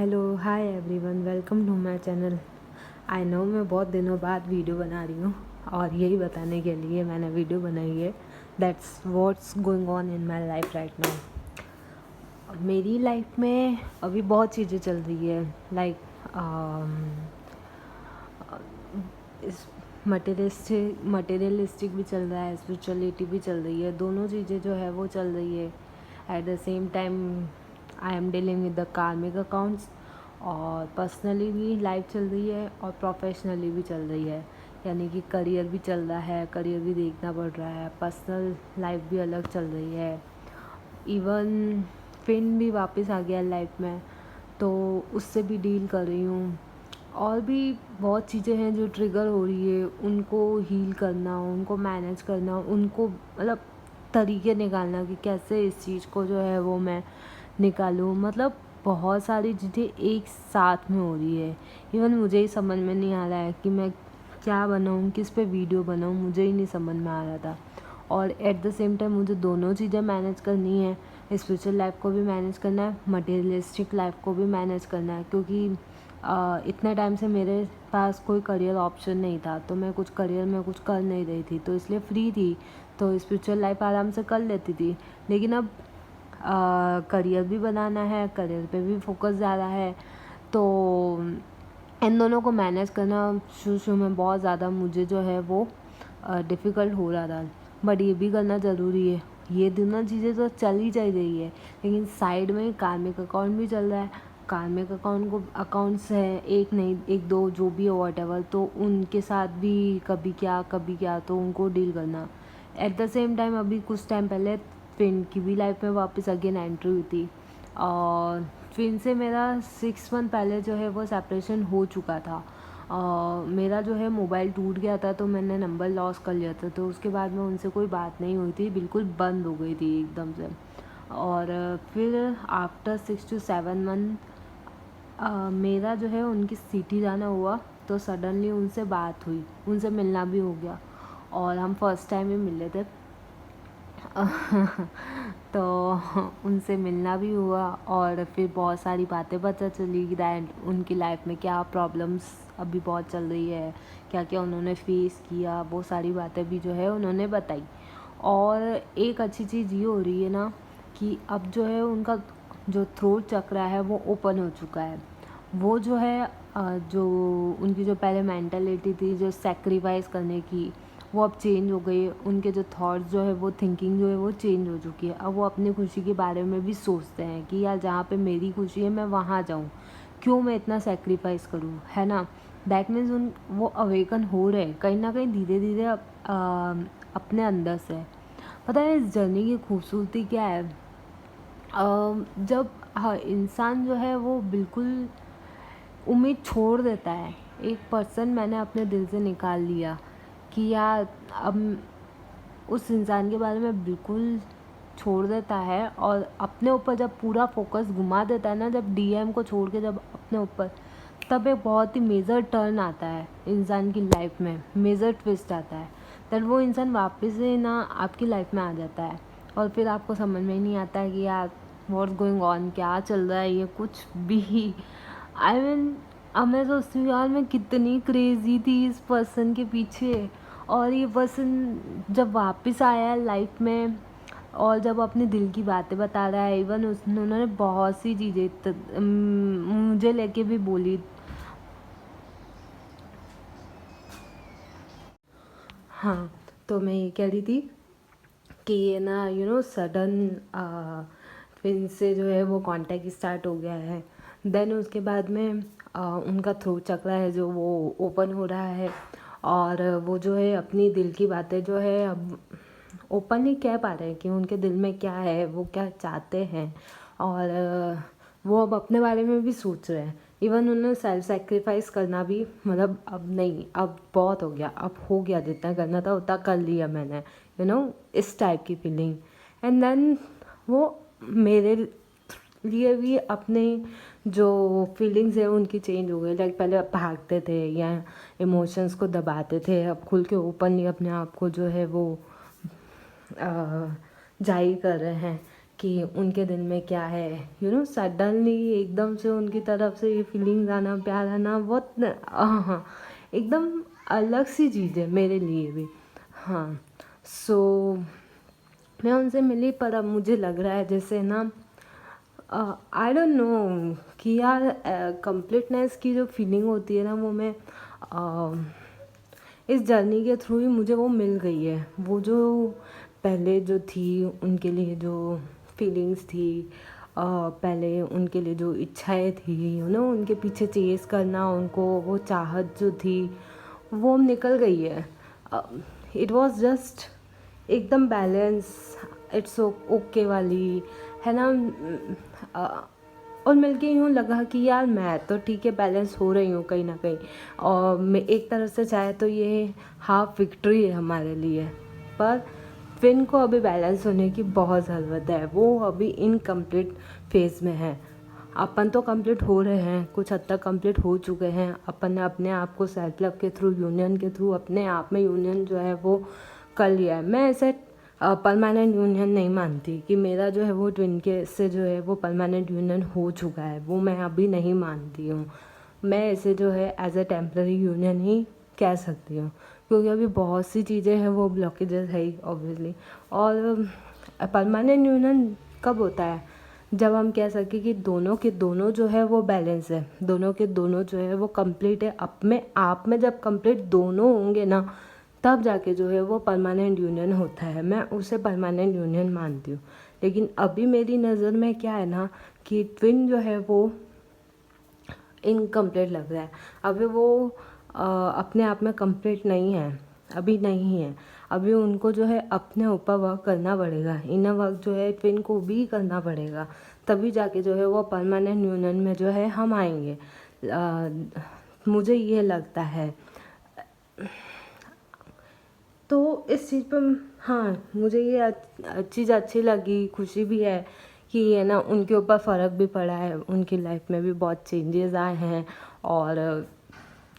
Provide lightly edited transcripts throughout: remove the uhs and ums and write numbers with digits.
Hello hi everyone, welcome to my channel. I know मैं बहुत दिनों बाद वीडियो बना रही हूँ और यही बताने के लिए मैंने वीडियो बनाई है that's what's going on in my life right now. मेरी लाइफ में अभी बहुत चीज़ें चल रही है लाइक इस मटेरियलिस्टिक भी चल रहा है, स्पिरिचुअलिटी भी चल रही है। दोनों चीज़ें जो है वो चल रही है at the same time. I am dealing with the कार्मिक अकाउंट्स और पर्सनली भी लाइफ चल रही है और प्रोफेशनली भी चल रही है, यानी कि करियर भी चल रहा है, करियर भी देखना पड़ रहा है, पर्सनल लाइफ भी अलग चल रही है। इवन फिन भी वापस आ गया लाइफ में, तो उससे भी डील कर रही हूँ। और भी बहुत चीज़ें हैं जो ट्रिगर हो रही है, उनको हील करना, उनको मैनेज करना, उनको मतलब तरीके निकालना कि कैसे इस चीज़ को जो है वो मैं निकालूं। मतलब बहुत सारी चीज़ें एक साथ में हो रही है। इवन मुझे ही समझ में नहीं आ रहा है कि मैं क्या बनाऊं, किस पे वीडियो बनाऊं, मुझे ही नहीं समझ में आ रहा था। और एट द सेम टाइम मुझे दोनों चीज़ें मैनेज करनी है, स्पिरिचुअल लाइफ को भी मैनेज करना है, मटेरियलिस्टिक लाइफ को भी मैनेज करना है, क्योंकि इतने टाइम से मेरे पास कोई करियर ऑप्शन नहीं था, तो मैं कुछ करियर में कुछ कर नहीं रही थी, तो इसलिए फ्री थी, तो स्पिरिचुअल लाइफ आराम से कर लेती थी। लेकिन अब करियर भी बनाना है, करियर पे भी फोकस ज़्यादा है, तो इन दोनों को मैनेज करना शुरू शुरू में बहुत ज़्यादा मुझे जो है वो डिफ़िकल्ट हो रहा था। बट ये भी करना ज़रूरी है। ये दोनों चीज़ें तो चल ही चल रही है, लेकिन साइड में कार्मिक अकाउंट भी चल रहा है। कार्मिक अकाउंट्स है, एक नहीं एक दो जो भी हो व्हाटएवर, तो उनके साथ भी कभी क्या तो उनको डील करना। एट द सेम टाइम अभी कुछ टाइम पहले ट्विन की भी लाइफ में वापस अगेन एंट्री हुई थी, और ट्विन से मेरा 6 मंथ पहले जो है वो सेपरेशन हो चुका था। मेरा जो है मोबाइल टूट गया था, तो मैंने नंबर लॉस कर लिया था, तो उसके बाद में उनसे कोई बात नहीं हुई थी, बिल्कुल बंद हो गई थी एकदम से। और फिर आफ्टर 6 to 7 मंथ मेरा जो है उनकी सिटी जाना हुआ, तो सडनली उनसे बात हुई, उनसे मिलना भी हो गया, और हम फर्स्ट टाइम ही मिले थे। तो उनसे मिलना भी हुआ, और फिर बहुत सारी बातें पता चली दैट उनकी लाइफ में क्या प्रॉब्लम्स अभी बहुत चल रही है, क्या क्या उन्होंने फेस किया, वो सारी बातें भी जो है उन्होंने बताई। और एक अच्छी चीज़ ये हो रही है ना कि अब जो है उनका जो थ्रोट चक्र है वो ओपन हो चुका है। वो जो है जो उनकी जो पहले मेंटालिटी थी जो सेक्रीफाइस करने की, वो अब चेंज हो गई। उनके जो थॉट्स जो है वो थिंकिंग जो है वो चेंज हो चुकी है। अब वो अपनी खुशी के बारे में भी सोचते हैं कि यार जहाँ पे मेरी खुशी है मैं वहाँ जाऊँ, क्यों मैं इतना सेक्रीफाइस करूँ, है ना। दैट मीन्स उन वो अवेकन हो रहे हैं कहीं ना कहीं धीरे धीरे अपने अंदर से। पता है इस जर्नी की खूबसूरती क्या है, जब हाँ इंसान जो है वो बिल्कुल उम्मीद छोड़ देता है। एक पर्सन मैंने अपने दिल से निकाल लिया कि यार अब उस इंसान के बारे में बिल्कुल छोड़ देता है, और अपने ऊपर जब पूरा फोकस घुमा देता है ना, जब डीएम को छोड़ के जब अपने ऊपर, तब एक बहुत ही मेजर टर्न आता है इंसान की लाइफ में, मेजर ट्विस्ट आता है। तब वो इंसान वापस से ना आपकी लाइफ में आ जाता है, और फिर आपको समझ में ही नहीं आता है कि यार व्हाट्स गोइंग ऑन, क्या चल रहा है, ये कुछ भी। आई मीन अब मैं सोचती हूँ यार मैं कितनी क्रेजी थी इस पर्सन के पीछे, और ये पर्सन जब वापस आया है लाइफ में, और जब अपने दिल की बातें बता रहा है, इवन उन्होंने बहुत सी चीज़ें मुझे लेके भी बोली। हाँ, तो मैं ये कह रही थी कि ये ना सडन फिर से जो है वो कांटेक्ट स्टार्ट हो गया है। देन उसके बाद में उनका थ्रोट चक्र है जो वो ओपन हो रहा है, और वो जो है अपनी दिल की बातें जो है अब ओपनली कह पा रहे हैं कि उनके दिल में क्या है, वो क्या चाहते हैं, और वो अब अपने बारे में भी सोच रहे हैं। इवन उन्होंने सेल्फ सेक्रीफाइस करना भी, मतलब अब नहीं, अब बहुत हो गया, अब हो गया, जितना करना था उतना कर लिया मैंने, इस टाइप की फीलिंग। एंड देन वो मेरे लिए भी अपने जो फीलिंग्स है उनकी चेंज हो गई। लाइक पहले आप भागते थे या इमोशंस को दबाते थे, अब खुल के ओपनली अपने आप को जो है वो जाहिर कर रहे हैं कि उनके दिल में क्या है, सडनली एकदम से उनकी तरफ से ये फीलिंग्स आना, प्यार आना, बहुत हाँ एकदम अलग सी चीज़ है मेरे लिए भी। हाँ, सो मैं उनसे मिली, पर अब मुझे लग रहा है जैसे ना आई डोंट नो कि यार कंप्लीटनेस की जो फीलिंग होती है ना, वो मैं इस जर्नी के थ्रू ही मुझे वो मिल गई है। वो जो पहले जो थी उनके लिए जो फीलिंग्स थी, पहले उनके लिए जो इच्छाएं थी, उनके पीछे चेस करना, उनको वो चाहत जो थी, वो निकल गई है। इट वाज जस्ट एकदम बैलेंस, इट्स ओके वाली, है ना। और मिलके यूँ लगा कि यार मैं तो ठीक है, बैलेंस हो रही हूँ कहीं ना कहीं, और मैं एक तरह से चाहे तो ये हाफ विक्ट्री है हमारे लिए। पर ट्विन को अभी बैलेंस होने की बहुत ज़रूरत है, वो अभी इनकम्प्लीट फेज में है। अपन तो कंप्लीट हो रहे हैं, कुछ हद तक कंप्लीट हो चुके हैं। अपन ने अपने आप को सेल्फ लव के थ्रू, यूनियन के थ्रू अपने आप में यूनियन जो है वो कर लिया है। मैं ऐसे परमानेंट यूनियन नहीं मानती कि मेरा जो है वो ट्विन के से जो है वो परमानेंट यूनियन हो चुका है, वो मैं अभी नहीं मानती हूँ। मैं इसे जो है एज ए टेम्प्रेरी यूनियन ही कह सकती हूँ, क्योंकि अभी बहुत सी चीज़ें हैं वो ब्लॉकेजेस है ही ऑब्वियसली। और परमानेंट यूनियन कब होता है, जब हम कह सकें कि दोनों के दोनों जो है वो बैलेंस है, दोनों के दोनों जो है वो कंप्लीट है। अपने आप में जब कंप्लीट दोनों होंगे ना, तब जाके जो है वो परमानेंट यूनियन होता है। मैं उसे परमानेंट यूनियन मानती हूँ। लेकिन अभी मेरी नज़र में क्या है ना, कि ट्विन जो है वो इनकम्प्लीट लग रहा है। अभी वो अपने आप में कंप्लीट नहीं है, अभी नहीं है। अभी उनको जो है अपने ऊपर वर्क करना पड़ेगा, इनर वर्क जो है ट्विन को भी करना पड़ेगा, तभी जाके जो है वो परमानेंट यूनियन में जो है हम आएंगे। मुझे ये लगता है। तो इस चीज़ पर हाँ, मुझे ये चीज़ अच्छी लगी, खुशी भी है कि है ना उनके ऊपर फ़र्क भी पड़ा है, उनकी लाइफ में भी बहुत चेंजेस आए हैं, और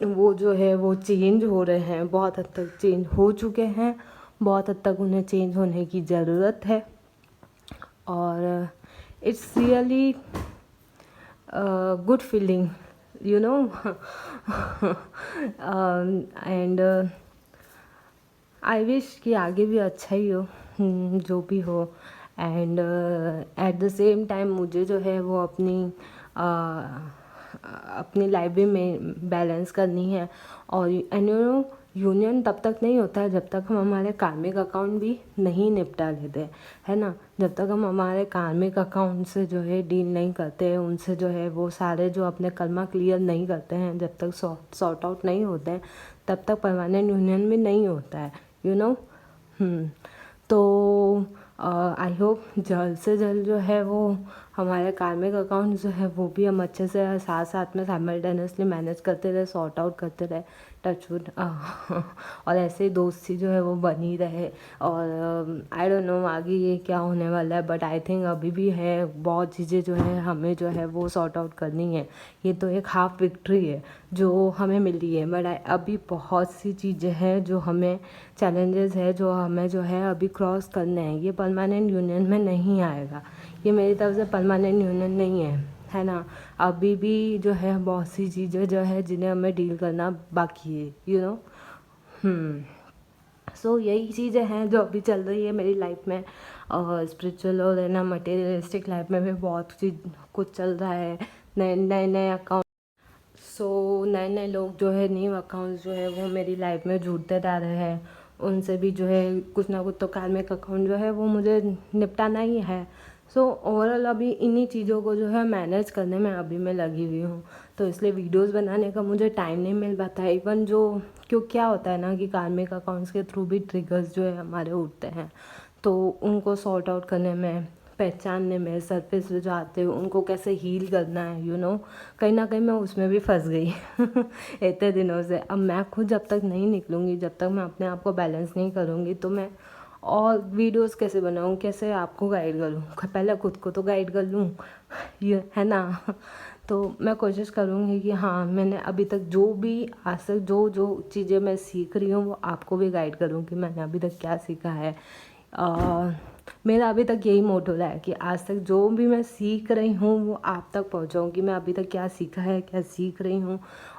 वो जो है वो चेंज हो रहे हैं, बहुत हद तक चेंज हो चुके हैं, बहुत हद तक उन्हें चेंज होने की ज़रूरत है। और it's really good feeling, and I wish कि आगे भी अच्छा ही हो, जो भी हो। And at the same time मुझे जो है वो अपनी लाइफ भी में बैलेंस करनी है। और यूनियन तब तक नहीं होता है जब तक हम हमारे कार्मिक अकाउंट भी नहीं निपटा लेते, है ना। जब तक हम हमारे कार्मिक अकाउंट से जो है डील नहीं करते, उनसे जो है वो सारे जो अपने कर्मा क्लियर नहीं करते हैं, जब तक सॉर्ट आउट नहीं होते हैं, तब तक परमानेंट यूनियन भी नहीं होता है, तो आई होप जल्द से जल्द जो है वो हमारे कार्मिक अकाउंट जो है वो भी हम अच्छे से साथ साथ में साइमल्टेनियसली मैनेज करते रहे, सॉर्ट आउट करते रहे, टचवुड। और ऐसे ही दोस्ती जो है वो बनी रहे। और आई डोंट नो आगे ये क्या होने वाला है, बट आई थिंक अभी भी है बहुत चीज़ें जो है हमें जो है वो सॉर्ट आउट करनी है। ये तो एक हाफ विक्ट्री है जो हमें मिली है, बट अभी बहुत सी चीज़ें हैं जो हमें चैलेंजेस है, जो हमें जो है अभी क्रॉस करने हैं। ये परमानेंट यूनियन में नहीं आएगा, ये मेरी तरफ से परमानेंट यूनियन नहीं है ना। अभी भी जो है बहुत सी चीज़ें जो है जिन्हें हमें डील करना बाकी है, सो यही चीज़ें हैं जो अभी चल रही है मेरी लाइफ में। और स्पिरिचुअल और है ना मटेरियलिस्टिक लाइफ में भी बहुत चीज़ कुछ चल रहा है। नए अकाउंट, सो नए लोग जो है, न्यू अकाउंट्स जो है वो मेरी लाइफ में जुड़ते जा रहे हैं। उनसे भी जो है कुछ ना कुछ तो कार्मिक अकाउंट जो है वो मुझे निपटाना ही है। सो ओवरऑल अभी इन्हीं चीज़ों को जो है मैनेज करने में अभी मैं लगी हुई हूँ, तो इसलिए वीडियोस बनाने का मुझे टाइम नहीं मिल पाता है। इवन जो क्यों क्या होता है ना कि कार्मिक अकाउंट्स के थ्रू भी ट्रिगर्स जो है हमारे उठते हैं, तो उनको सॉर्ट आउट करने में, पहचानने में, सरफेस पे जो आते हैं उनको कैसे हील करना है, कहीं ना कहीं मैं उसमें भी फंस गई इतने दिनों से। अब मैं खुद जब तक नहीं निकलूँगी, जब तक मैं अपने आप को बैलेंस नहीं करूँगी, तो मैं और वीडियोस कैसे बनाऊँ, कैसे आपको गाइड करूँ। पहले खुद को तो गाइड कर लूँ, ये है ना। तो मैं कोशिश करूँगी कि हाँ, मैंने अभी तक जो भी आज तक जो चीज़ें मैं सीख रही हूँ वो आपको भी गाइड करूँ कि मैंने अभी तक क्या सीखा है। मेरा अभी तक यही मोटो रहा है कि आज तक जो भी मैं सीख रही हूँ वो आप तक पहुँचाऊँ, कि मैं अभी तक क्या सीखा है, क्या सीख रही हूँ,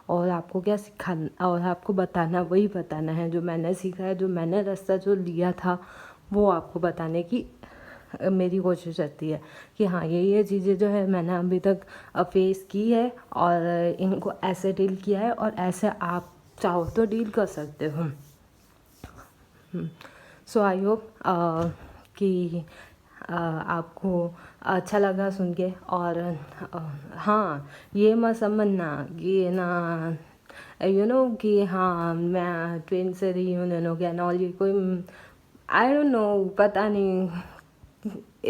और आपको क्या सिखाना और आपको बताना, वही बताना है जो मैंने सीखा है, जो मैंने रास्ता जो लिया था वो आपको बताने की मेरी कोशिश रहती है कि हाँ ये चीज़ें जो है मैंने अभी तक फेस की है और इनको ऐसे डील किया है और ऐसे आप चाहो तो डील कर सकते हो। सो आई होप कि आपको अच्छा लगा सुन के। और हाँ, ये मत समझना कि ना कि हाँ मैं ट्रेन से रियूनियन हो गया ना, और ये कोई आई डोंट नो, पता नहीं,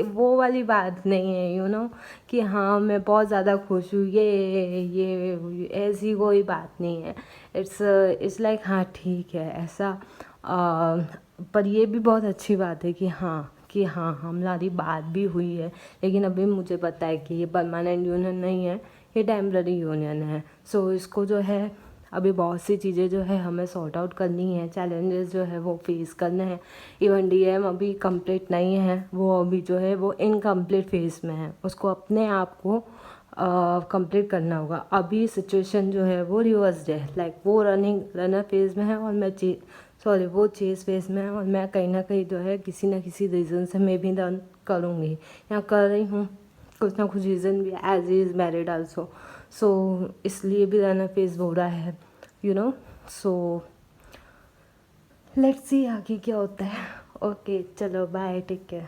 वो वाली बात नहीं है कि हाँ मैं बहुत ज़्यादा खुश हूँ, ये ऐसी कोई बात नहीं है। इट्स लाइक हाँ ठीक है ऐसा। पर ये भी बहुत अच्छी बात है कि हाँ हमारी बात भी हुई है, लेकिन अभी मुझे पता है कि ये परमानेंट यूनियन नहीं है, ये टेम्प्ररी यूनियन है। सो इसको जो है अभी बहुत सी चीज़ें जो है हमें सॉर्ट आउट करनी है, चैलेंजेस जो है वो फेस करने हैं। इवन डीएम अभी कंप्लीट नहीं है, वो अभी जो है वो इनकम्प्लीट फेज में है, उसको अपने आप को कंप्लीट करना होगा। अभी सिचुएशन जो है वो रिवर्स्ड है, लाइक वो रनर फेज में है और मैं वो चेस फेज में है, और मैं कहीं ना कहीं जो है किसी ना किसी रीज़न से मैं भी रन करूँगी या कर रही हूँ, कुछ ना कुछ रीज़न भी, एज इज़ मैरिड आल्सो। सो इसलिए भी रनर फेज हो रहा है सो लेट्स सी आगे क्या होता है। ओके चलो बाय, टेक केयर।